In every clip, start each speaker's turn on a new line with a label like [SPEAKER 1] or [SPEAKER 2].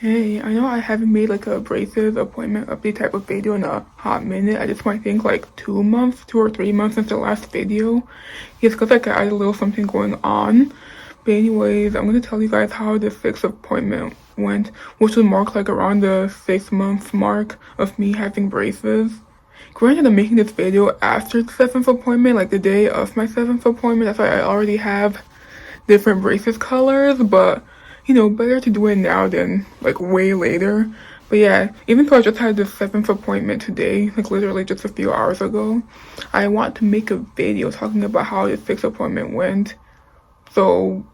[SPEAKER 1] Hey, I know I haven't made like a braces appointment update type of video in a hot minute. I just might think like 2 months, 2 or 3 months since the last video. It's because like I had a little something going on. But anyways, I'm gonna tell you guys how the sixth appointment went, which would mark like around the 6 month mark of me having braces. Granted, I'm making this video after the seventh appointment, like the day of my seventh appointment. That's why I already have different braces colors, but better to do it now than like way later. But yeah, even though I just had the seventh appointment today, like literally just a few hours ago, I want to make a video talking about how the sixth appointment went. So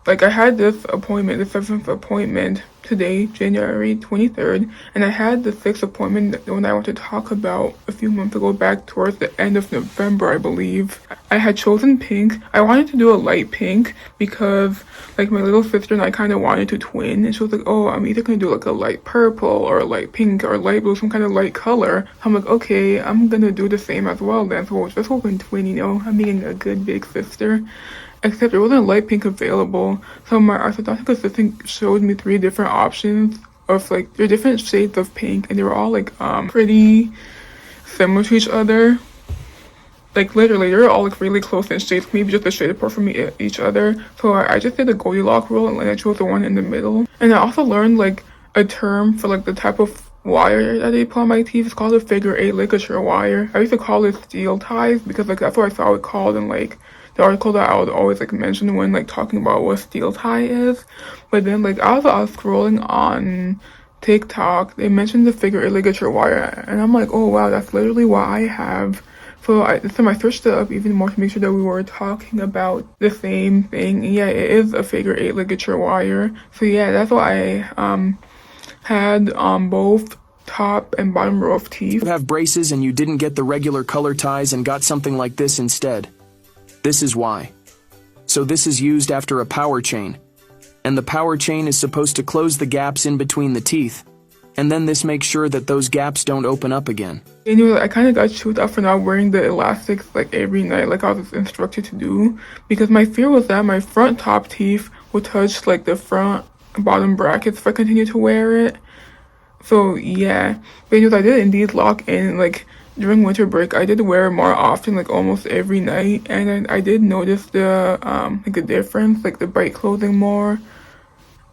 [SPEAKER 1] like I had this appointment, the seventh appointment today, January 23rd, and I had the sixth appointment, the one I want to talk about a few months ago, back towards the end of November, I believe. I had chosen pink. I wanted to do a light pink because like my little sister and I kind of wanted to twin, and she was like, oh, I'm either gonna do like a light purple or a light pink or light blue, some kind of light color. I'm like, okay, I'm gonna do the same as well then, so we'll just hoping twin, I'm being a good big sister. Except there wasn't light pink available, so my orthodontic assistant showed me 3 different options of like, they're different shades of pink, and they were all like pretty similar to each other. Like literally, they're all like really close in shades, maybe just a shade apart from each other. So I just did the Goldilocks rule, and I chose the one in the middle. And I also learned like a term for like the type of wire that they put on my teeth. It's called a figure-8 ligature wire. I used to call it steel ties because like that's what I saw it called in like the article that I would always like mention when like talking about what steel tie is. But then like I was scrolling on TikTok, they mentioned the figure-8 ligature wire, and I'm like, oh wow, that's literally what I have. So I searched it up even more to make sure that we were talking about the same thing. And yeah, it is a figure-8 ligature wire. So yeah, that's what I had on both top and bottom row of teeth.
[SPEAKER 2] You have braces and you didn't get the regular color ties and got something like this instead. This is why. So this is used after a power chain. And the power chain is supposed to close the gaps in between the teeth. And then this makes sure that those gaps don't open up again.
[SPEAKER 1] Anyway, I kind of got chewed up for not wearing the elastics like every night like I was instructed to do, because my fear was that my front top teeth would touch like the front bottom brackets if I continue to wear it. So yeah, but anyways, I did indeed lock in like during winter break. I did wear it more often, like almost every night, and I did notice the like a difference, like the bite closing more,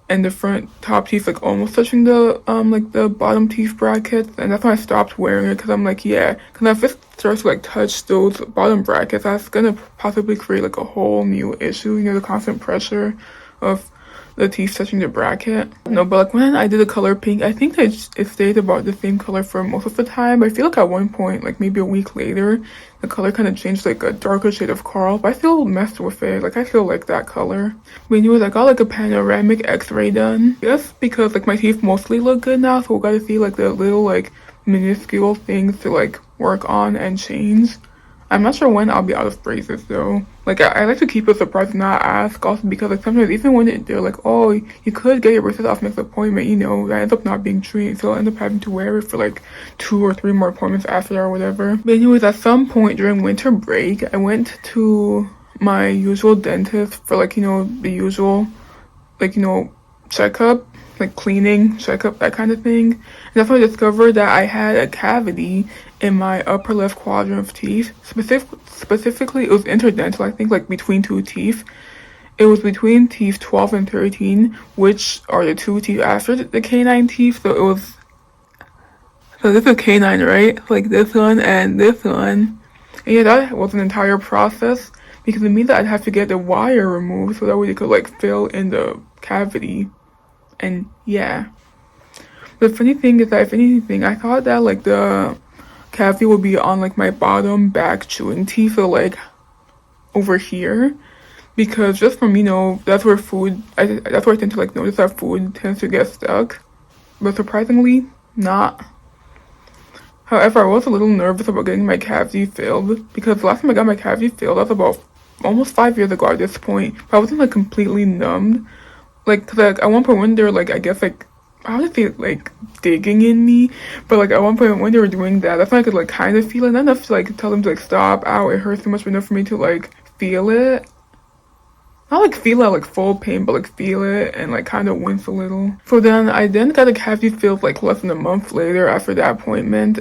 [SPEAKER 1] and the front top teeth like almost touching the like the bottom teeth brackets. And that's when I stopped wearing it, because I'm like, yeah, because if it starts to like touch those bottom brackets, that's gonna possibly create like a whole new issue, the constant pressure of the teeth touching the bracket. No, but like when I did the color pink, I think that it stayed about the same color for most of the time. I feel like at one point, like maybe a week later, the color kind of changed like a darker shade of coral, but I still messed with it. Like I still like that color. But anyways, I got like a panoramic x-ray done. Just because like my teeth mostly look good now, so we gotta see like the little like minuscule things to like work on and change. I'm not sure when I'll be out of braces though. Like I like to keep it a surprise and not ask, also because like sometimes even when they're like, oh, you could get your braces off next appointment, that ends up not being true, so I'll end up having to wear it for like 2 or 3 more appointments after or whatever. But anyways, at some point during winter break, I went to my usual dentist for like the usual like checkup, like cleaning, checkup, that kind of thing. And that's when I discovered that I had a cavity in my upper left quadrant of teeth. Specifically, it was interdental, I think like between 2 teeth. It was between teeth 12 and 13, which are the 2 teeth after the canine teeth. So this is canine, right? Like this one and this one. And yeah, that was an entire process, because it means that I'd have to get the wire removed so that way they could like fill in the cavity. And yeah, the funny thing is that if anything, I thought that like the cavity would be on like my bottom back chewing teeth, so like over here, because just from that's where that's where I tend to like notice that food tends to get stuck. But surprisingly, not. However, I was a little nervous about getting my cavity filled, because the last time I got my cavity filled, that was about almost 5 years ago at this point. But I wasn't like completely numbed. Like, cause like at one point when they're like, I guess like, I would say like digging in me, but like at one point when they were doing that, that's when I could like kind of feel it. Not enough to like tell them to like stop, ow, it hurts too much, but enough for me to like feel it. not like feel it like full pain, but like feel it and like kind of wince a little. So then I then got a cavity filled like less than a month later after that appointment.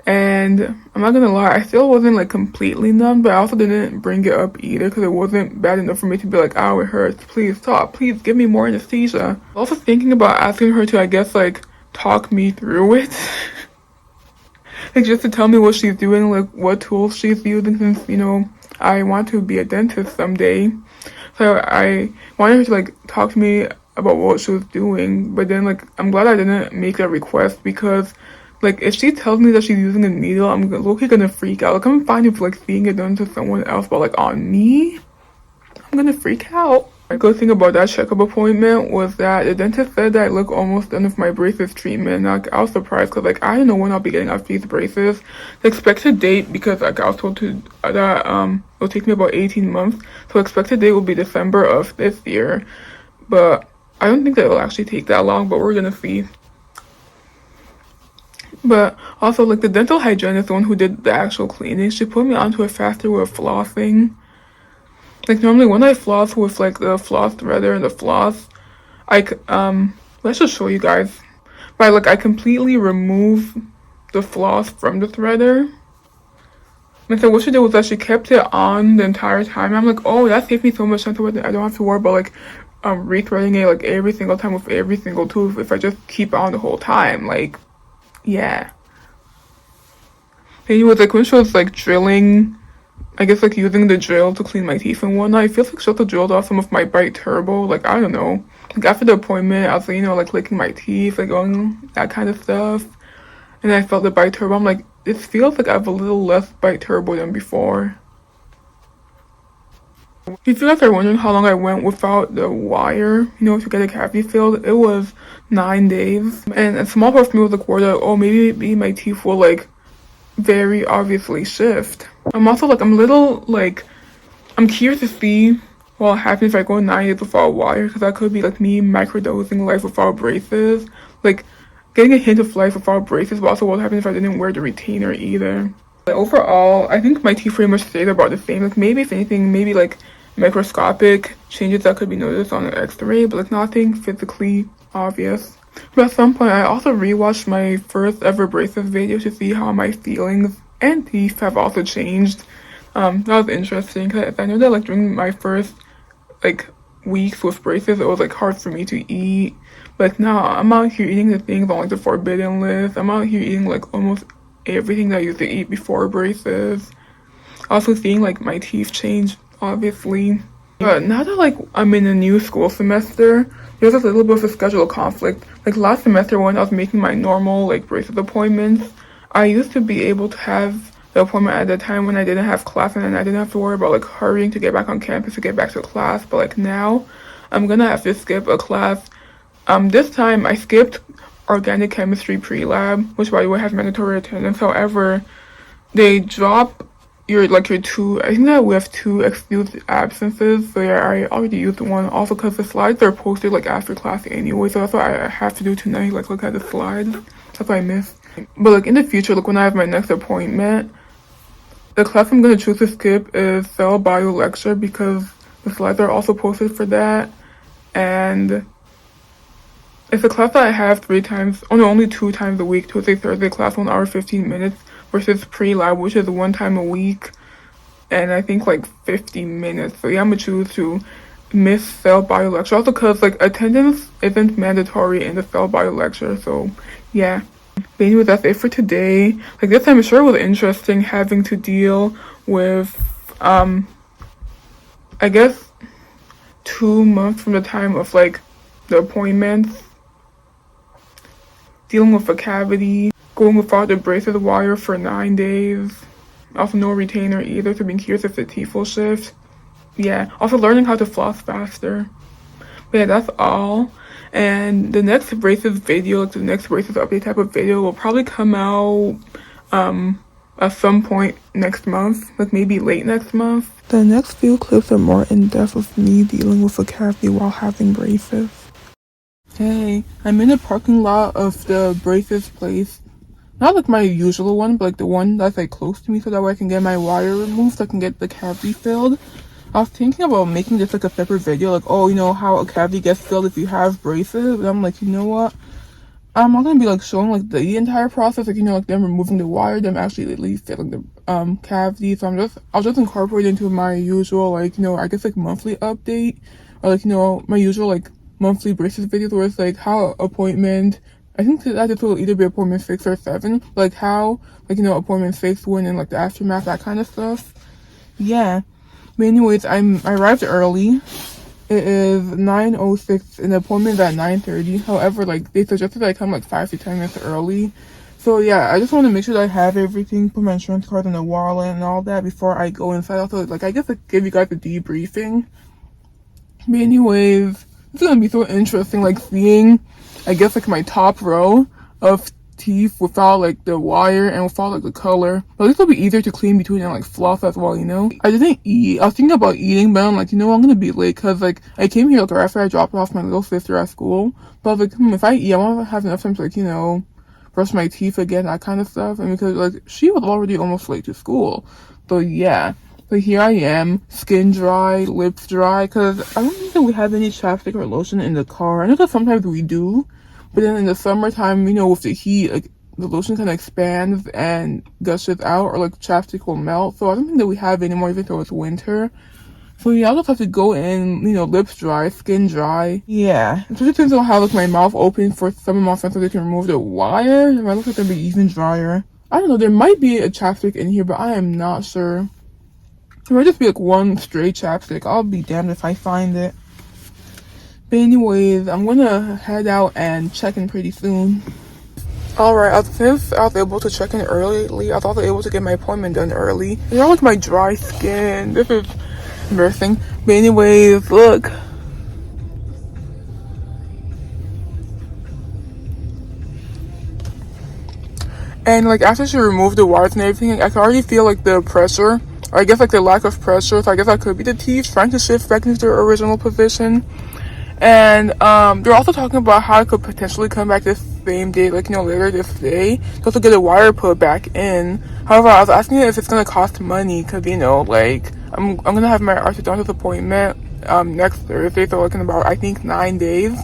[SPEAKER 1] And I'm not gonna lie, I still wasn't like completely numb, but I also didn't bring it up either because it wasn't bad enough for me to be like, ow, it hurts, please stop, please give me more anesthesia. Also thinking about asking her to, I guess, like talk me through it. Like just to tell me what she's doing, like what tools she's using, since, you know, I want to be a dentist someday. So I wanted her to like talk to me about what she was doing, but then like I'm glad I didn't make that request because like if she tells me that she's using a needle, I'm low-key gonna freak out. Like I'm fine if like seeing it done to someone else, but like on me, I'm gonna freak out. A good thing about that checkup appointment was that the dentist said that I look almost done with my braces treatment. Like I was surprised because like I don't know when I'll be getting out these braces. The expected date, because like I was told to that it'll take me about 18 months. So expected date will be December of this year. But I don't think that it'll actually take that long, but we're gonna see. But also like the dental hygienist, the one who did the actual cleaning, she put me onto a faster way of flossing. Like normally when I floss with like the floss threader and the floss, let's just show you guys. But like I completely remove the floss from the threader. And so what she did was that she kept it on the entire time. I'm like, oh, that saved me so much time. So I don't have to worry about like rethreading it like every single time with every single tooth if I just keep it on the whole time. Like, yeah. And it was like when she was like drilling, I guess like using the drill to clean my teeth and whatnot, it feels like she also drilled off some of my bite turbo. Like I don't know. Like after the appointment, I was like, you know, like licking my teeth, like going that kind of stuff. And I felt the bite turbo. I'm like, it feels like I have a little less bite turbo than before. If you guys are wondering how long I went without the wire, you know, to get a cavity filled, it was 9 days. And a small part of me was like worried that, oh, maybe my teeth will like very obviously shift. I'm also like, I'm a little like, I'm curious to see what happens if I go 9 days without wire, because that could be like me microdosing life without braces, like getting a hint of life without braces, but also what happens if I didn't wear the retainer either. But overall, I think my teeth pretty much stayed about the same. Like maybe if anything, maybe like microscopic changes that could be noticed on an x-ray, but like nothing physically obvious. But at some point, I also rewatched my first ever braces video to see how my feelings and teeth have also changed. That was interesting because I know that like during my first like weeks with braces, it was like hard for me to eat. But now I'm out here eating the things on like the forbidden list. I'm out here eating like almost everything that I used to eat before braces. Also seeing like my teeth change, obviously. But now that like I'm in a new school semester, there's a little bit of a schedule conflict. Like last semester when I was making my normal like braces appointments, I used to be able to have the appointment at the time when I didn't have class, and then I didn't have to worry about like hurrying to get back on campus to get back to class. But like now, I'm gonna have to skip a class. This time I skipped organic chemistry pre-lab, which by the way has mandatory attendance. However, they drop your two, I think that we have 2 excused absences, so yeah, I already used one. Also because the slides are posted like after class anyway, so that's what I have to do tonight, like look at the slides. That's what I missed. But like in the future, like when I have my next appointment, the class I'm gonna choose to skip is cell bio lecture because the slides are also posted for that. And it's a class that I have 3 times, oh no, only 2 times a week, Tuesday, Thursday class, 1 hour, 15 minutes, versus pre-lab, which is 1 time a week, and I think like 50 minutes. So yeah, I'm gonna choose to miss cell bio lecture. Also because like attendance isn't mandatory in the cell bio lecture, so yeah. But anyway, that's it for today. Like this time, I'm sure it was interesting having to deal with, I guess, 2 months from the time of like the appointments, dealing with a cavity, going without the braces wire for 9 days, also no retainer either, so being curious if the teeth will shift. Yeah, also learning how to floss faster. But yeah, that's all. And the next braces video, like the next braces update type of video, will probably come out at some point next month, like maybe late next month. The next few clips are more in depth of me dealing with a cavity while having braces. Hey, I'm in the parking lot of the braces place. Not like my usual one, but like the one that's like close to me, so that way I can get my wire removed, so I can get the cavity filled. I was thinking about making this like a separate video, like, oh, you know, how a cavity gets filled if you have braces. But I'm like, you know what? I'm not gonna be like showing like the entire process, like, you know, like them removing the wire, them actually at least filling the cavity. So I'll just incorporate into my usual, like, you know, I guess like monthly update, or like, you know, my usual like monthly braces videos where it's like how appointment, I think that this will either be appointment 6 or 7, like how, like, you know, appointment 6 went and like the aftermath, that kind of stuff. Yeah. But anyways, I arrived early. It is 9:06 and the appointment is at 9:30. However, like, they suggested I come like 5 to 10 minutes early. So yeah, I just want to make sure that I have everything, put my insurance card in the wallet and all that before I go inside. Also, like, I guess like give you guys a debriefing. But anyways, it's gonna be so interesting, like seeing, I guess, like my top row of teeth without like the wire and without like the color. But this will be easier to clean between and like floss as well, you know. I didn't eat. I was thinking about eating, but I'm like, you know, I'm gonna be late because like I came here like right after I dropped off my little sister at school. But I was like, if I eat, I want to have enough time to, like, you know, brush my teeth again, that kind of stuff. And because like she was already almost late to school, so yeah. But here I am, skin dry, lips dry, because I don't think that we have any chapstick or lotion in the car. I know that sometimes we do, but then in the summertime, you know, with the heat, like, the lotion kind of expands and gushes out, or like chapstick will melt. So I don't think that we have it anymore, even though it's winter. So yeah, I'll just have to go in, you know, lips dry, skin dry. Yeah. Especially since I'll have like my mouth open for some of my friends so they can remove the wire. It might look like they'll be even drier. I don't know, there might be a chapstick in here, but I am not sure. It might just be like one straight chapstick. I'll be damned if I find it. But anyways, I'm gonna head out and check in pretty soon. Alright, since I was able to check in early, I was also able to get my appointment done early. You know, like my dry skin. This is embarrassing. But anyways, look. And like after she removed the wires and everything, I can already feel like the pressure, or I guess like the lack of pressure. So I guess that could be the teeth trying to shift back into their original position. And they're also talking about how I could potentially come back this same day, like, you know, later this day, just to get a wire put back in. However, I was asking if it's gonna cost money, because, you know, like, I'm gonna have my orthodontist appointment next Thursday, so like in about, I think, 9 days.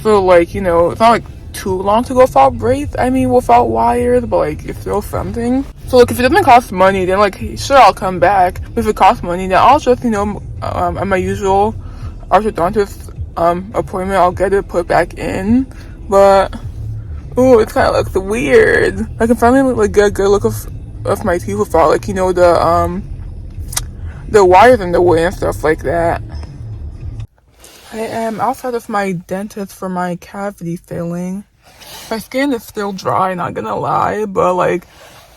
[SPEAKER 1] So like, you know, it's not like too long to go without braids, I mean, without wires, but like it's still something. So like if it doesn't cost money, then like sure, I'll come back. But if it costs money, then I'll just, you know, at my usual orthodontist appointment, I'll get it put back in. But ooh, it kind of looks weird. I can finally like get a good look of my teeth without, like, you know, the wires in the way and stuff like that. I am outside of my dentist for my cavity filling. My skin is still dry, not gonna lie, but like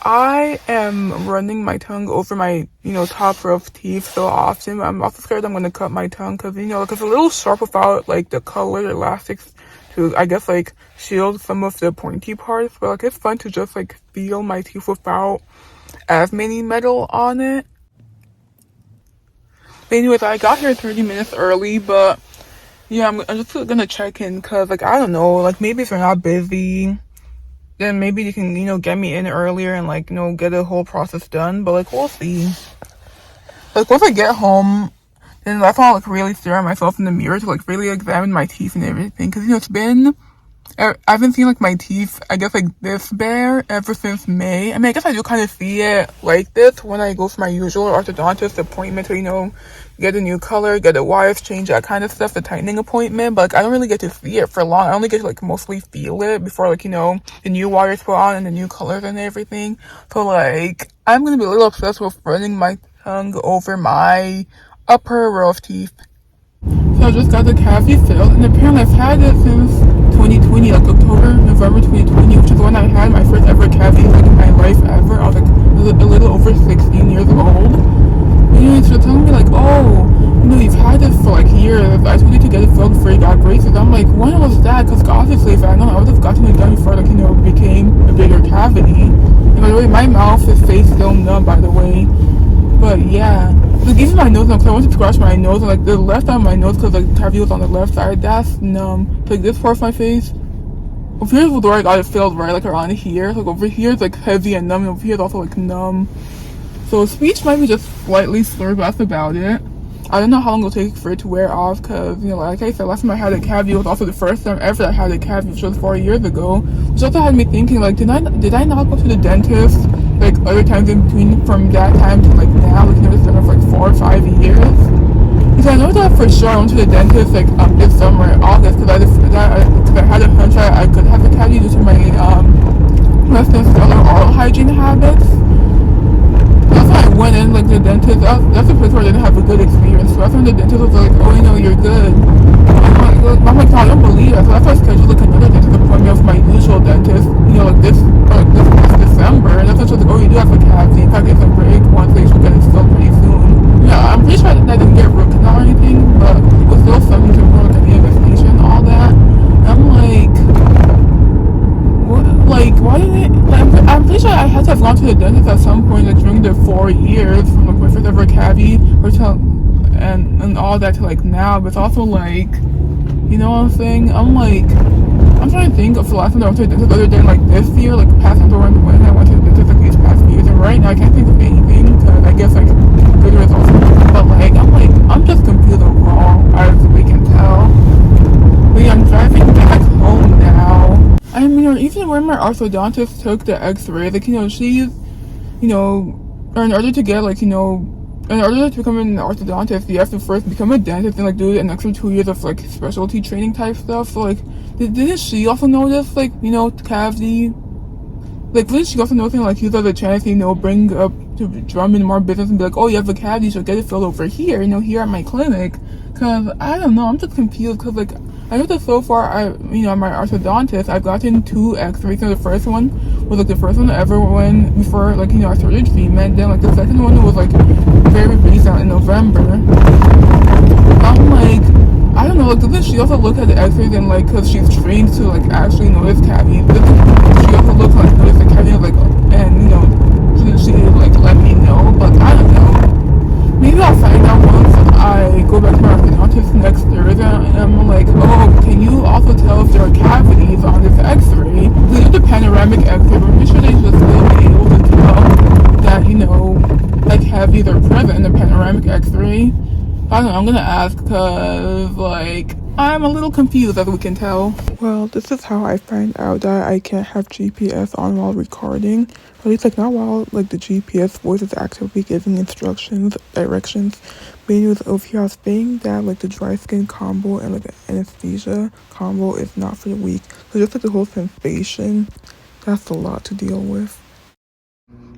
[SPEAKER 1] I am running my tongue over my, you know, top row of teeth so often. I'm also scared I'm gonna cut my tongue because, you know, like it's a little sharp without like the colored elastics to, I guess, like shield some of the pointy parts. But like it's fun to just like feel my teeth without as many metal on it. But anyways, I got here 30 minutes early, but yeah, I'm just gonna check in because, like, I don't know, like, maybe if you're not busy, then maybe you can, you know, get me in earlier and, like, you know, get the whole process done. But, like, we'll see. Like, once I get home, then that's when I'll, like, really stare at myself in the mirror to, like, really examine my teeth and everything. Because, you know, it's been, I haven't seen, like, my teeth, I guess, like, this bare ever since May. I mean, I guess I do kind of see it like this when I go for my usual orthodontist appointment to, you know, get a new color, get the wires changed, that kind of stuff, the tightening appointment. But, like, I don't really get to see it for long. I only get to, like, mostly feel it before, like, you know, the new wires put on and the new colors and everything. So, like, I'm gonna be a little obsessed with running my tongue over my upper row of teeth. So I just got the cavity filled, and apparently I've had it since 2020, like October, November 2020, which is when I had my first ever cavity, like, in my life ever. I was like a little over 16 years old. And so telling me like, oh, you know, you've had this for like years. I told you to get it filled before you got braces. I'm like, when was that? Because obviously if I know, I would have gotten it done before, like, you know, it became a bigger cavity. And by the way, my mouth is face still numb, by the way. But yeah, like even my nose, because I wanted to scratch my nose, and like the left side of my nose, because like the cavity was on the left side, that's numb. So, like this part of my face, over here is where I got it filled, right, like around here. Like over here it's like heavy and numb, and over here it's also like numb. So speech might be just slightly slurred, but that's about it. I don't know how long it'll take for it to wear off, because, you know, like I said, last time I had a cavity was also the first time ever I had a cavity, which was 4 years ago. Which also had me thinking, like, did I not go to the dentist, like, other times in between from that time to, like, now, like, you know, this of, like, 4 or 5 years? Because I know that for sure I went to the dentist, like, this summer, August, because I had a hunch I could have a cavity due to my, less than stellar oral hygiene habits. That's why I went in, like, the dentist. That's the place where I didn't have a good experience. So that's when the dentist was like, oh, you know, you're good. I'm like, I don't believe it. So that's why I scheduled, like, another dentist appointment with my usual dentist, you know, like, this December. And that's when she was like, oh, you do have a cavity. In fact, it's a break. One thing she'll get it filled pretty soon. Yeah, I'm pretty sure that I didn't get root canal or anything, but it was still something to like an investigation and all that. And I'm like, what? Like, why didn't it? Like, I'm pretty sure I had to have gone to the dentist at some point, like, during the 4 years from like my first ever cavity, or to, and all that to like now. But it's also like, you know what I'm saying? I'm trying to think of the last time I went to the dentist other than like this year, like past time when I went to the dentist like these past few years. And right now I can't think of anything, because I guess like good results. But like I'm just confused overall, as we can tell. But yeah, I'm driving back home now. I mean, or even when my orthodontist took the X-ray, like, you know, she's, you know, or in order to get, like, you know, in order to become an orthodontist, you have to first become a dentist and, like, do an extra 2 years of, like, specialty training type stuff. So, like, didn't she also notice, like, you know, cavity? Like, didn't she also notice, like, use as a chance, you know, bring up to drum in more business and be like, oh, you have a cavity, so get it filled over here, you know, here at my clinic? Because, I don't know, I'm just confused, because, like, I know that so far, my orthodontist, I've gotten 2 X-rays. So the first one was, like, the first one I ever went before, like, you know, I started treatment. Then, like, the second one was, like, very recent in November. I'm like, I don't know, like, doesn't she also look at the X-rays and, like, because she's trained to, like, actually notice cavities, doesn't she also look, like, notice the cavity, like, and, you know, she like, let me know? But I don't know. Maybe I'll find out once I go back to my orthodontist next Thursday, and I'm like, oh, can you also tell if there are cavities on this X-ray? They did the panoramic X-ray, but I'm pretty sure they should still be able to tell that, you know, like, cavities are present in the panoramic X-ray. I don't know, I'm gonna ask, because, like, I'm a little confused, as we can tell. Well, this is how I find out that I can't have GPS on while recording. At least, like, not while, like, the GPS voice is actively giving instructions, directions. But anyways, over here I was saying that, like, the dry skin combo and, like, the anesthesia combo is not for the weak. So just, like, the whole sensation, that's a lot to deal with.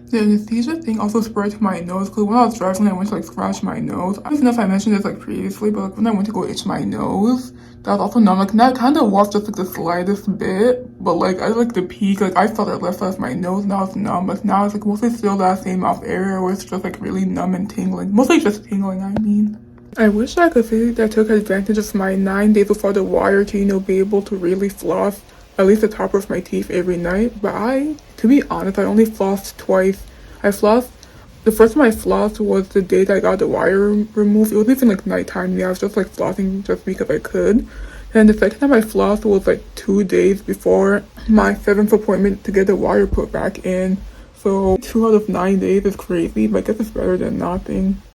[SPEAKER 1] The anesthesia thing also spread to my nose, because when I was driving, I went to, like, scratch my nose. I don't even know if I mentioned this, like, previously, but, like, when I went to go itch my nose, that was also numb. Like, that kind of was just, like, the slightest bit, but, like, at, like, the peak, like, I felt it left side of my nose. Now it's numb, but now it's, like, mostly still that same mouth area where it's just, like, really numb and tingling. Mostly just tingling, I mean. I wish I could say that I took advantage of my 9 days before the wire to, you know, be able to really floss at least the top of my teeth every night. But to be honest, I only flossed twice. The first time I flossed was the day that I got the wire removed. It wasn't even, like, nighttime. Yeah, I was just, like, flossing just because I could. And the second time I flossed was, like, 2 days before my 7th appointment to get the wire put back in. So 2 out of 9 days is crazy, but I guess it's better than nothing.